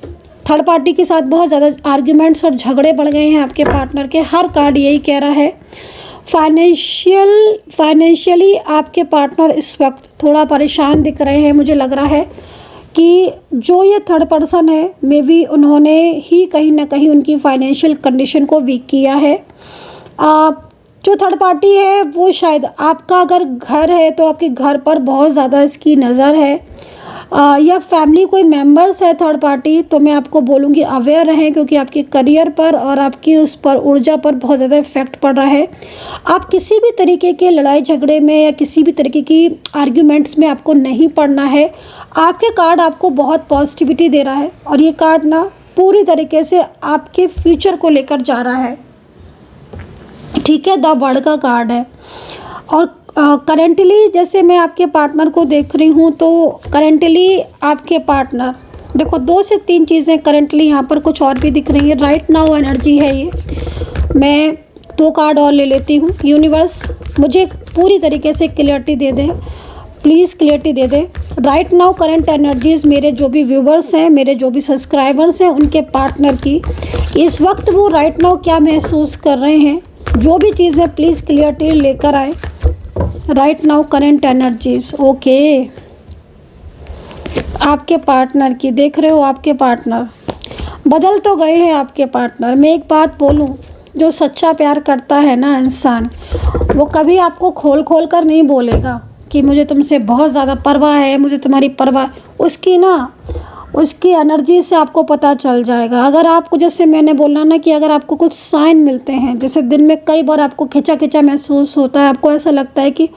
थर्ड पार्टी के साथ बहुत ज़्यादा आर्ग्यूमेंट्स और झगड़े बढ़ गए हैं आपके पार्टनर के। हर कार्ड यही कह रहा है। फाइनेंशियली आपके पार्टनर इस वक्त थोड़ा परेशान दिख रहे हैं। मुझे लग रहा है कि जो ये थर्ड पर्सन है, मे बी उन्होंने ही कहीं ना कहीं उनकी फाइनेंशियल कंडीशन को वीक किया है। जो थर्ड पार्टी है वो शायद आपका अगर घर है तो आपके घर पर बहुत ज़्यादा इसकी नज़र है। या फैमिली कोई मेंबर्स है थर्ड पार्टी, तो मैं आपको बोलूँगी अवेयर रहें, क्योंकि आपके करियर पर और आपकी उस पर ऊर्जा पर बहुत ज़्यादा इफेक्ट पड़ रहा है। आप किसी भी तरीके के लड़ाई झगड़े में या किसी भी तरीके की आर्ग्यूमेंट्स में आपको नहीं पड़ना है। आपके कार्ड आपको बहुत पॉजिटिविटी दे रहा है और ये कार्ड ना पूरी तरीके से आपके फ्यूचर को लेकर जा रहा है, ठीक है। द वर्ल्ड का कार्ड है। और करेंटली जैसे मैं आपके पार्टनर को देख रही हूँ, तो करेंटली आपके पार्टनर, देखो 2 से 3 चीज़ें करेंटली यहाँ पर कुछ और भी दिख रही है। राइट नाउ एनर्जी है ये। मैं 2 कार्ड और ले लेती हूँ। यूनिवर्स मुझे पूरी तरीके से clarity they they, please clarity they they. Right now current energies मेरे जो भी व्यूवर्स हैं, मेरे जो भी सब्सक्राइबर्स हैं, उनके पार्टनर की इस वक्त वो राइट नाउ क्या महसूस कर रहे हैं, जो भी चीज़ें प्लीज़ क्लियरिटी लेकर आए। Right now current energies, okay. आपके पार्टनर की देख रहे हो, आपके पार्टनर बदल तो गए हैं। आपके पार्टनर, मैं एक बात बोलूं, जो सच्चा प्यार करता है ना इंसान, वो कभी आपको खोल खोल कर नहीं बोलेगा कि मुझे तुमसे बहुत ज़्यादा परवाह है, मुझे तुम्हारी परवाह। उसकी एनर्जी से आपको पता चल जाएगा। अगर आपको, जैसे मैंने बोला ना कि अगर आपको कुछ साइन मिलते हैं, जैसे दिन में कई बार आपको खिंचा खिंचा महसूस होता है, आपको ऐसा लगता है कि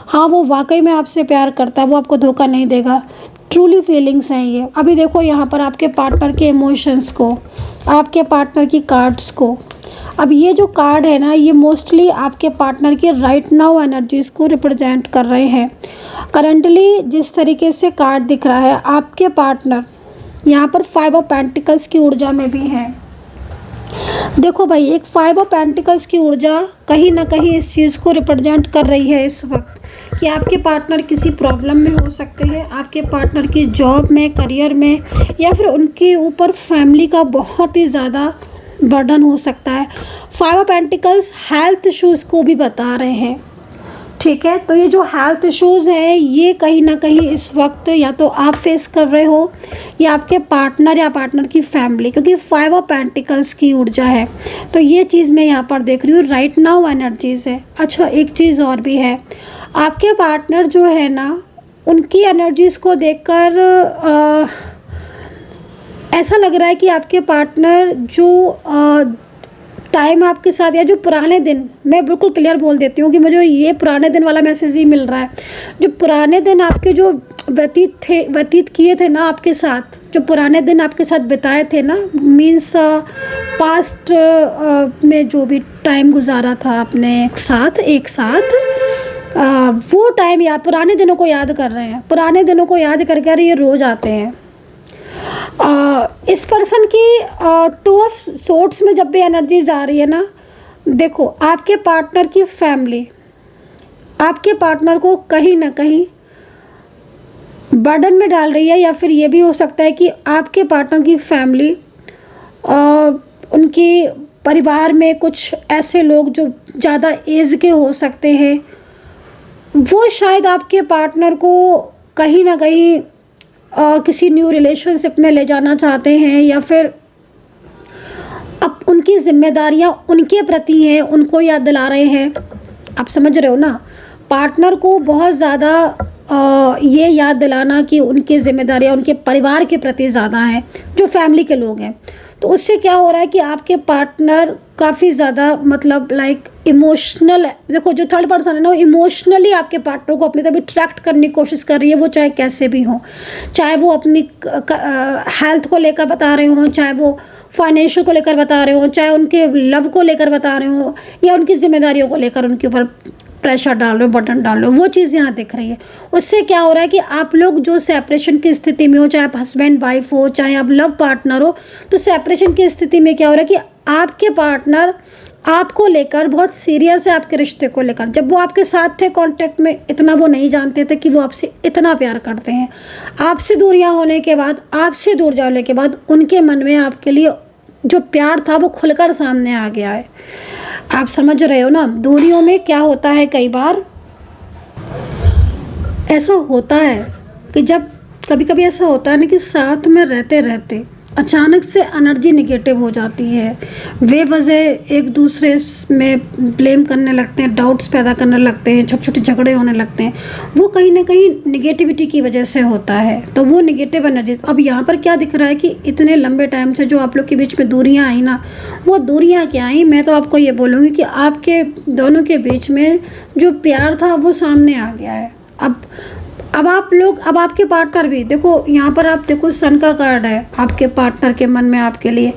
हाँ वो वाकई में आपसे प्यार करता है, वो आपको धोखा नहीं देगा, ट्रूली फीलिंग्स हैं ये। अभी देखो यहाँ पर आपके पार्टनर के इमोशंस को, आपके पार्टनर की कार्ड्स को। अब ये जो कार्ड है ना, ये मोस्टली आपके पार्टनर के राइट नाउ एनर्जीज़ को रिप्रेजेंट कर रहे हैं। करंटली जिस तरीके से कार्ड दिख रहा है, आपके पार्टनर यहाँ पर 5 ऑफ पेंटिकल्स की ऊर्जा में भी है। देखो भाई, एक 5 ऑफ पेंटिकल्स की ऊर्जा कहीं ना कहीं इस चीज़ को रिप्रेजेंट कर रही है इस वक्त, कि आपके पार्टनर किसी प्रॉब्लम में हो सकते हैं, आपके पार्टनर की जॉब में, करियर में, या फिर उनके ऊपर फैमिली का बहुत ही ज़्यादा बर्डन हो सकता है। 5 ऑफ पेंटिकल्स हेल्थ इश्यूज़ को भी बता रहे हैं, ठीक है। तो ये जो हेल्थ इश्यूज़ हैं, ये कहीं ना कहीं इस वक्त या तो आप फेस कर रहे हो या आपके पार्टनर या पार्टनर की फैमिली, क्योंकि 5 ऑफ पेंटिकल्स की ऊर्जा है। तो ये चीज़ मैं यहाँ पर देख रही हूँ, राइट नाउ एनर्जीज़ है। अच्छा, एक चीज़ और भी है, आपके पार्टनर जो है ना, उनकी एनर्जीज़ को देखकर ऐसा लग रहा है कि आपके पार्टनर जो टाइम आपके साथ, या जो पुराने दिन, मैं बिल्कुल क्लियर बोल देती हूँ कि मुझे ये पुराने दिन वाला मैसेज ही मिल रहा है। जो पुराने दिन आपके जो व्यतीत किए थे ना आपके साथ, जो पुराने दिन आपके साथ बिताए थे ना, मीन्स पास्ट में जो भी टाइम गुजारा था अपने एक साथ, वो टाइम या पुराने दिनों को याद कर रहे हैं। पुराने दिनों को याद करके ये रोज आते हैं। इस पर्सन की 2 ऑफ सोर्ड्स में जब भी एनर्जीज आ रही है ना, देखो आपके पार्टनर की फैमिली आपके पार्टनर को कहीं ना कहीं बर्डन में डाल रही है, या फिर ये भी हो सकता है कि आपके पार्टनर की फैमिली, उनकी परिवार में कुछ ऐसे लोग जो ज़्यादा एज के हो सकते हैं, वो शायद आपके पार्टनर को कहीं ना कहीं किसी न्यू रिलेशनशिप में ले जाना चाहते हैं, या फिर अब उनकी जिम्मेदारियां उनके प्रति हैं, उनको याद दिला रहे हैं। आप समझ रहे हो ना, पार्टनर को बहुत ज़्यादा ये याद दिलाना कि उनकी जिम्मेदारियां उनके परिवार के प्रति ज़्यादा हैं, जो फैमिली के लोग हैं। तो उससे क्या हो रहा है कि आपके पार्टनर काफ़ी ज़्यादा, मतलब लाइक इमोशनल, देखो जो थर्ड पर्सन है ना, वो इमोशनली आपके पार्टनर को अपनी तरफ अट्रैक्ट करने की कोशिश कर रही है। वो चाहे कैसे भी हो, चाहे वो अपनी हेल्थ को लेकर बता रहे हों, चाहे वो फाइनेंशियल को लेकर बता रहे हों, चाहे उनके लव को लेकर बता रहे हों, या उनकी जिम्मेदारियों को लेकर उनके ऊपर प्रेशर डाल रहे हो, बटन डाल रहे हो, वो चीज़ यहाँ दिख रही है। उससे क्या हो रहा है कि आप लोग जो सेपरेशन की स्थिति में हो, चाहे आप हस्बैंड वाइफ हो, चाहे आप लव पार्टनर हो, तो सेपरेशन की स्थिति में क्या हो रहा है कि आपके पार्टनर आपको लेकर बहुत सीरियस है, आपके रिश्ते को लेकर। जब वो आपके साथ थे कांटेक्ट में, इतना वो नहीं जानते थे कि वो आपसे इतना प्यार करते हैं। आपसे दूरियां होने के बाद, आपसे दूर जाने के बाद, उनके मन में आपके लिए जो प्यार था वो खुलकर सामने आ गया है। आप समझ रहे हो ना, दूरियों में क्या होता है, कई बार ऐसा होता है कि जब कभी कभी ऐसा होता है ना कि साथ में रहते रहते अचानक से एनर्जी निगेटिव हो जाती है, बेवजह एक दूसरे में ब्लेम करने लगते हैं, डाउट्स पैदा करने लगते हैं, छोटे छोटे झगड़े होने लगते हैं। वो कहीं ना कहीं निगेटिविटी की वजह से होता है। तो वो निगेटिव एनर्जी, अब यहाँ पर क्या दिख रहा है कि इतने लंबे टाइम से जो आप लोग के बीच में दूरियाँ आई ना, वो दूरियाँ क्या आई, मैं तो आपको ये बोलूँगी कि आपके दोनों के बीच में जो प्यार था वो सामने आ गया है। अब आप लोग, अब आपके पार्टनर भी देखो, यहाँ पर आप देखो सन का कार्ड है आपके पार्टनर के मन में आपके लिए।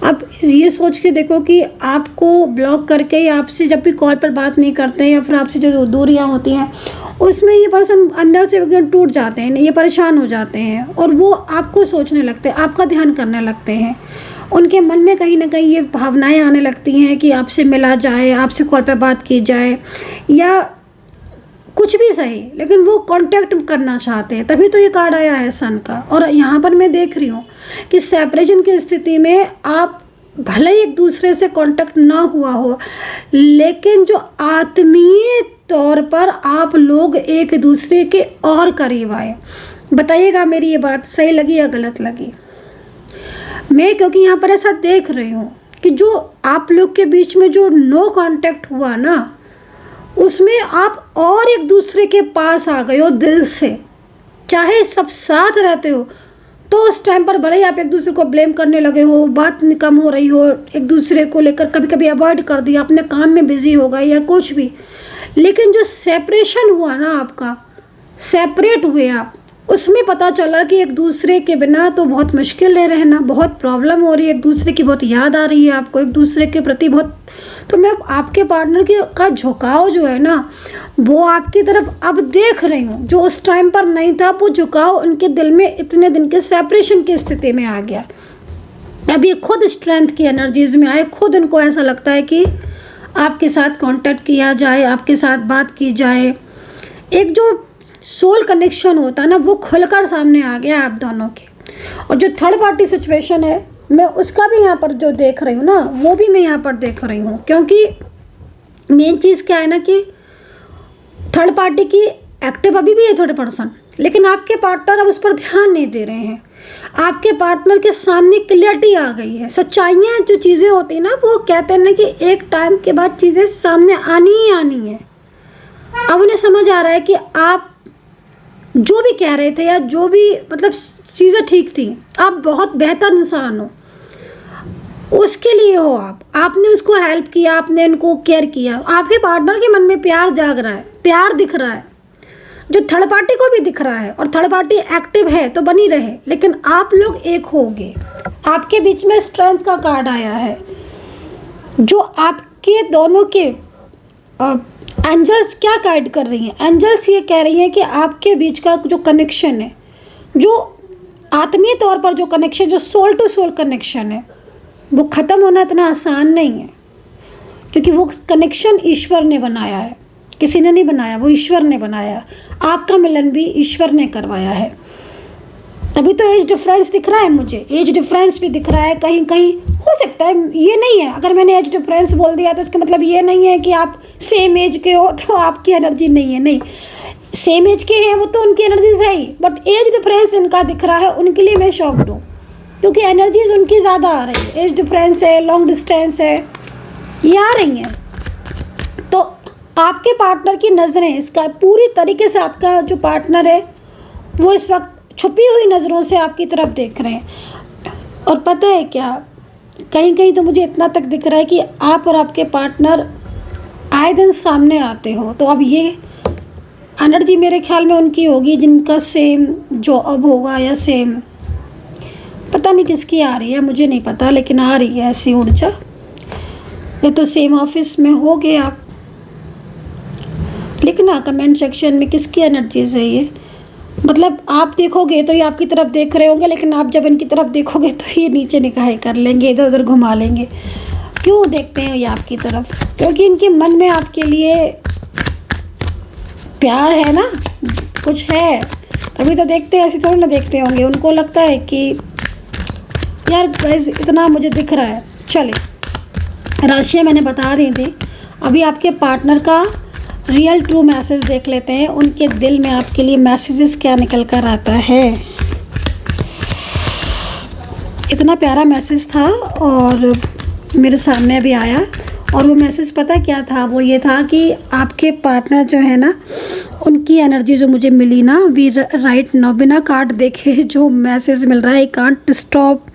अब ये सोच के देखो कि आपको ब्लॉक करके या आपसे जब भी कॉल पर बात नहीं करते हैं या फिर आपसे जो दूरियाँ होती हैं उसमें ये पर्सन अंदर से एकदम टूट जाते हैं, ये परेशान हो जाते हैं और वो आपको सोचने लगते हैं, आपका ध्यान करने लगते हैं। उनके मन में कहीं ना कहीं ये भावनाएँ आने लगती हैं कि आपसे मिला जाए, आपसे कॉल पर बात की जाए या कुछ भी सही, लेकिन वो कांटेक्ट करना चाहते हैं। तभी तो ये कार्ड आया है सन का। और यहाँ पर मैं देख रही हूँ कि सेपरेशन की स्थिति में आप भले ही एक दूसरे से कांटेक्ट ना हुआ हो, लेकिन जो आत्मीय तौर पर आप लोग एक दूसरे के और करीब आए। बताइएगा मेरी ये बात सही लगी या गलत लगी। मैं क्योंकि यहाँ पर ऐसा देख रही हूँ कि जो आप लोग के बीच में जो नो कांटेक्ट हुआ ना, उसमें आप और एक दूसरे के पास आ गए हो दिल से। चाहे सब साथ रहते हो तो उस टाइम पर भले ही आप एक दूसरे को ब्लेम करने लगे हो, बात कम हो रही हो, एक दूसरे को लेकर कभी कभी अवॉइड कर दिया, अपने काम में बिजी हो गए या कुछ भी, लेकिन जो सेपरेशन हुआ ना, आपका सेपरेट हुए आप, उसमें पता चला कि एक दूसरे के बिना तो बहुत मुश्किल है रहना, बहुत प्रॉब्लम हो रही है, एक दूसरे की बहुत याद आ रही है आपको, एक दूसरे के प्रति बहुत। तो मैं आपके पार्टनर के का झुकाव जो है ना, वो आपकी तरफ अब देख रही हूँ, जो उस टाइम पर नहीं था। वो झुकाव उनके दिल में इतने दिन के सेपरेशन की स्थिति में आ गया। अब ये खुद स्ट्रेंथ की एनर्जीज में आए, खुद उनको ऐसा लगता है कि आपके साथ कांटेक्ट किया जाए, आपके साथ बात की जाए। एक जो सोल कनेक्शन होता है ना, वो खुलकर सामने आ गया आप दोनों के। और जो थर्ड पार्टी सिचुएशन है, मैं उसका भी यहाँ पर जो देख रही हूँ ना, वो भी मैं यहाँ पर देख रही हूँ। क्योंकि मेन चीज़ क्या है ना कि थर्ड पार्टी की एक्टिव अभी भी है थर्ड पर्सन, लेकिन आपके पार्टनर अब उस पर ध्यान नहीं दे रहे हैं। आपके पार्टनर के सामने क्लियरिटी आ गई है, सच्चाइयाँ जो चीज़ें होती हैं ना, वो कहते हैं ना कि एक टाइम के बाद चीज़ें सामने आनी ही आनी है। अब उन्हें समझ आ रहा है कि आप जो भी कह रहे थे या जो भी मतलब चीज़ें ठीक थी, आप बहुत बेहतर इंसान हो, उसके लिए हो आपने उसको हेल्प किया, आपने उनको केयर किया। आपके पार्टनर के मन में प्यार जाग रहा है, प्यार दिख रहा है, जो थर्ड पार्टी को भी दिख रहा है। और थर्ड पार्टी एक्टिव है तो बनी रहे, लेकिन आप लोग एक होगे। आपके बीच में स्ट्रेंथ का कार्ड आया है, जो आपके दोनों के एंजल्स क्या गाइड कर रही हैं। एंजल्स ये कह रही हैं कि आपके बीच का जो कनेक्शन है, जो आत्मीय तौर पर जो कनेक्शन, जो सोल टू सोल कनेक्शन है, वो ख़त्म होना इतना आसान नहीं है। क्योंकि वो कनेक्शन ईश्वर ने बनाया है, किसी ने नहीं बनाया, वो ईश्वर ने बनाया। आपका मिलन भी ईश्वर ने करवाया है। तभी तो एज डिफरेंस दिख रहा है मुझे, एज डिफरेंस भी दिख रहा है। कहीं कहीं हो सकता है, ये नहीं है अगर मैंने एज डिफरेंस बोल दिया तो इसका मतलब ये नहीं है कि आप सेम एज के हो तो आपकी एनर्जी नहीं है। नहीं, सेम एज के हैं वो तो उनकी एनर्जीज है ही, बट एज डिफरेंस इनका दिख रहा है, उनके लिए मैं शॉक्ड हूँ। क्योंकि एनर्जीज उनकी ज़्यादा आ रही है, एज डिफरेंस है, लॉन्ग डिस्टेंस है, ये आ रही हैं। तो आपके पार्टनर की नज़रें, इसका पूरी तरीके से आपका जो पार्टनर है वो इस वक्त छुपी हुई नज़रों से आपकी तरफ देख रहे हैं। और पता है क्या, कहीं कहीं तो मुझे इतना तक दिख रहा है कि आप और आपके पार्टनर आए दिन सामने आते हो। तो अब ये एनर्जी मेरे ख्याल में उनकी होगी जिनका सेम जॉब होगा या सेम, पता नहीं किसकी आ रही है, मुझे नहीं पता, लेकिन आ रही है ऐसी ऊर्जा। ये तो सेम ऑफिस में हो गए आप। लिखना कमेंट सेक्शन में किसकी एनर्जीज है ये। मतलब आप देखोगे तो ये आपकी तरफ देख रहे होंगे, लेकिन आप जब इनकी तरफ देखोगे तो ये नीचे निगाहें कर लेंगे, इधर उधर घुमा लेंगे। क्यों देखते हैं ये आपकी तरफ? क्योंकि इनके मन में आपके लिए प्यार है ना, कुछ है, तभी तो देखते हैं, ऐसे थोड़ी ना देखते होंगे। उनको लगता है कि यार गाइस इतना मुझे दिख रहा है। चलिए, राशियाँ मैंने बता दी थी, अभी आपके पार्टनर का रियल ट्रू मैसेज देख लेते हैं। उनके दिल में आपके लिए मैसेजेस क्या निकल कर आता है। इतना प्यारा मैसेज था और मेरे सामने अभी आया। और वो मैसेज पता क्या था, वो ये था कि आपके पार्टनर जो है ना, उनकी एनर्जी जो मुझे मिली ना अभी राइट नाउ, बिना कार्ड देखे जो मैसेज मिल रहा है, I can't stop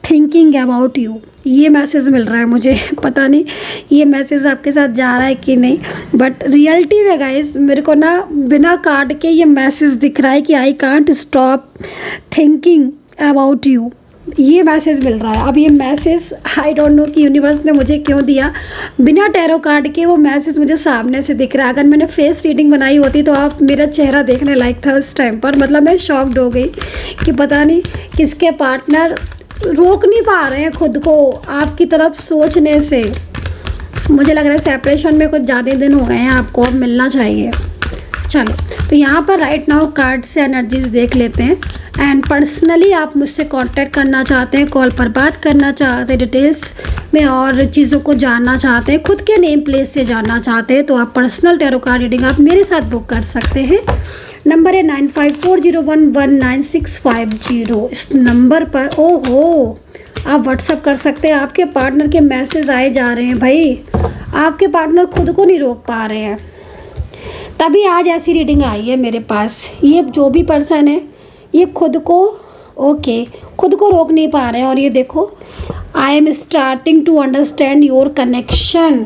thinking about you, ये मैसेज मिल रहा है मुझे। पता नहीं ये मैसेज आपके साथ जा रहा है कि नहीं, बट रियलिटी में गाइस मेरे को ना बिना कार्ड के ये मैसेज दिख रहा है कि I can't stop thinking about you, ये मैसेज मिल रहा है। अब ये मैसेज आई डोंट नो कि यूनिवर्स ने मुझे क्यों दिया, बिना टैरो कार्ड के वो मैसेज मुझे सामने से दिख रहा है। अगर मैंने फेस रीडिंग बनाई होती तो आप मेरा चेहरा देखने लायक था उस टाइम पर। मतलब मैं शॉक्ड हो गई कि पता नहीं किसके पार्टनर रोक नहीं पा रहे हैं खुद को आपकी तरफ सोचने से। मुझे लग रहा है सेपरेशन में कुछ ज़्यादा दिन हो गए हैं, आपको अब मिलना चाहिए। चलो तो यहाँ पर राइट नाउ कार्ड से एनर्जीज देख लेते हैं। एंड पर्सनली आप मुझसे कांटेक्ट करना चाहते हैं, कॉल पर बात करना चाहते हैं, डिटेल्स में और चीज़ों को जानना चाहते हैं, खुद के नेम प्लेस से जानना चाहते हैं, तो आप पर्सनल टैरो कार्ड रीडिंग आप मेरे साथ बुक कर सकते हैं। नंबर है 9540119650। इस नंबर पर ओहो आप व्हाट्सअप कर सकते हैं। आपके पार्टनर के मैसेज आए जा रहे हैं भाई, आपके पार्टनर खुद को नहीं रोक पा रहे हैं, तभी आज ऐसी रीडिंग आई है मेरे पास। ये जो भी पर्सन है ये खुद को खुद को रोक नहीं पा रहे हैं। और ये देखो, I am starting to understand your connection.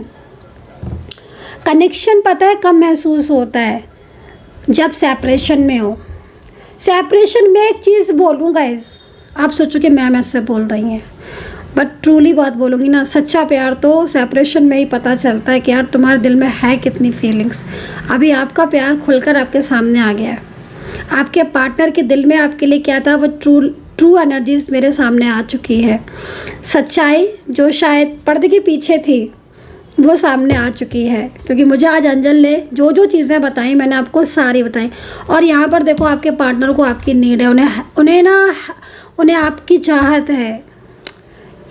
Connection पता है कब महसूस होता है, जब सेपरेशन में हो। सेपरेशन में एक चीज़ बोलूँ गाइस, आप सोचो कि मैम ऐसे बोल रही हैं, बट ट्रूली बात बोलूँगी ना, सच्चा प्यार तो सेपरेशन में ही पता चलता है कि यार तुम्हारे दिल में है कितनी फीलिंग्स। अभी आपका प्यार खुलकर आपके सामने आ गया है। आपके पार्टनर के दिल में आपके लिए क्या था, वो ट्रू एनर्जीज मेरे सामने आ चुकी है। सच्चाई जो शायद पर्दे के पीछे थी वो सामने आ चुकी है, क्योंकि मुझे आज अंजल ने जो जो चीज़ें बताई मैंने आपको सारी बताई। और यहाँ पर देखो आपके पार्टनर को आपकी नीड है, उन्हें आपकी चाहत है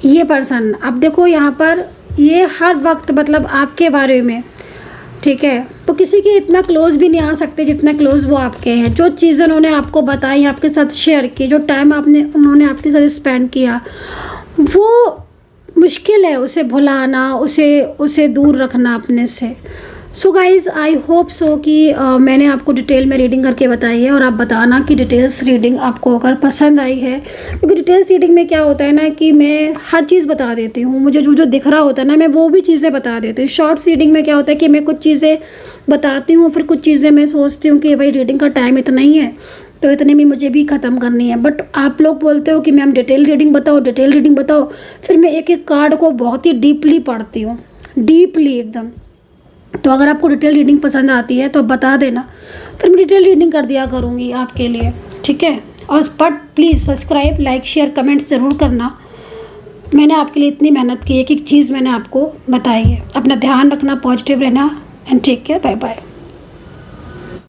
ये पर्सन। अब देखो यहाँ पर ये हर वक्त मतलब आपके बारे में, ठीक है, तो किसी के इतना क्लोज भी नहीं आ सकते जितना क्लोज वो आपके हैं। जो चीज़ें उन्होंने आपको बताई, आपके साथ शेयर की, जो टाइम उन्होंने आपके साथ स्पेंड किया, वो मुश्किल है उसे भुलाना, उसे दूर रखना अपने से। So guys I hope so कि मैंने आपको डिटेल में रीडिंग करके बताई है। और आप बताना कि डिटेल्स रीडिंग आपको अगर पसंद आई है, क्योंकि डिटेल्स रीडिंग में क्या होता है ना कि मैं हर चीज़ बता देती हूँ, मुझे जो जो दिख रहा होता है ना मैं वो भी चीज़ें बता देती हूँ। शॉर्ट्स रीडिंग में क्या होता है कि मैं कुछ चीज़ें बताती हूँ, फिर कुछ चीज़ें मैं सोचती हूँ कि भाई रीडिंग का टाइम इतना ही है तो इतने में मुझे भी ख़त्म करनी है। बट आप लोग बोलते हो कि मैम डिटेल रीडिंग बताओ, डिटेल रीडिंग बताओ, फिर मैं एक एक कार्ड को बहुत ही डीपली पढ़ती हूँ, डीपली एकदम। तो अगर आपको डिटेल रीडिंग पसंद आती है तो बता देना, फिर मैं डिटेल रीडिंग कर दिया करूँगी आपके लिए, ठीक है। और but please subscribe, like, share, comments ज़रूर करना। मैंने आपके लिए इतनी मेहनत की, एक एक चीज़ मैंने आपको बताई है। अपना ध्यान रखना, पॉजिटिव रहना and take care, bye bye.